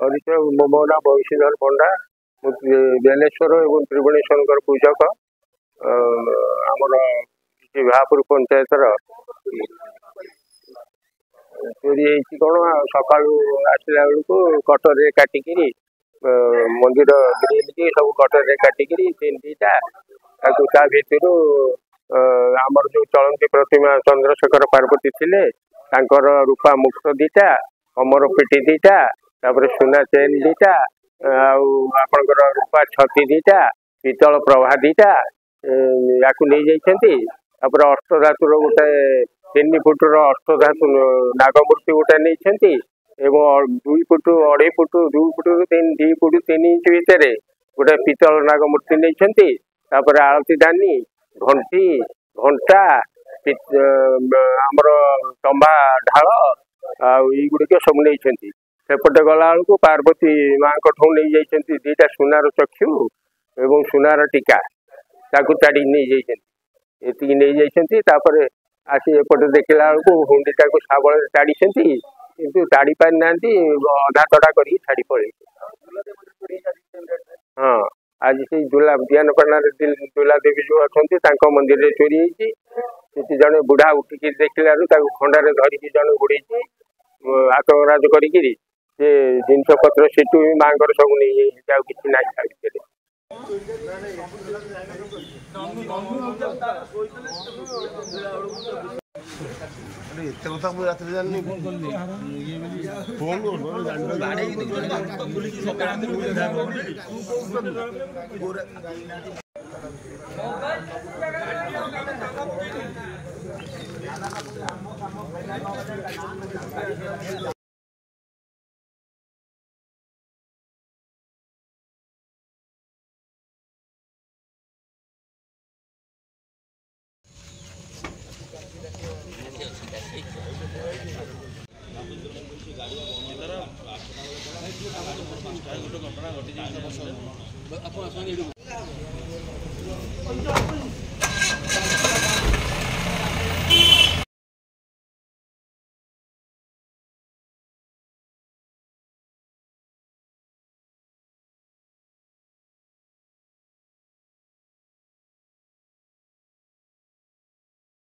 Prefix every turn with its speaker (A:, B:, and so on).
A: परिचय मो ना बंशीधर पंडा बेलेश्वर और त्रिभुवनेश्वर पूजक आमर विहापुर पंचायत चोरी कौन सका आसला बेलू कटर काटिक मंदिर ग्रिल की सब कटर काटिक तीन दीटा भितर आमर जो चलती प्रतिमा चंद्रशेखर पार्वती थिले रूपा मुक्त दीटा अमर पेटी दीटा तापर सुना चेन दीटा आपणकर रूपा छती दीटा पितल प्रभा दीटा या नहीं जाइछन्ति तापर अष्टधातुर गोटे 3 फुटर अष्टधातु नागमूर्ति गोटे नहीं एवं 2 foot 2.5 foot 2 foot 2 foot 3 inch भितर गोटे पितल नागमूर्ति नहीं तापर आलती दानी घंटी घंटा आमर तंबा ढाल आुड़िक सब नहीं सेपटे गला बेलू पार्वती माँ नहीं जाइछन्ति 2टा सुनार चक्षु एवं सुनार टीका ताकू ताड़ी नहीं जाइछन्ति नहीं जाइछन्ति तापर आसी एपटे देखला बेलू हुंडीटा को शाबल ताड़ी किंतु ताड़ी पारि नांती अधा तड़ा करी छाड़ी पड़े। हाँ आज से दुला बियानपाड़ा दुला देवी जो अच्छा मंदिर चोरी होती जड़े बुढ़ा उठिक देखला खंडार धरिकी जड़े बुड़े आतंकराज करी जिनस पत्र सीटू भी माँ सब नहीं कि ना घटना घटी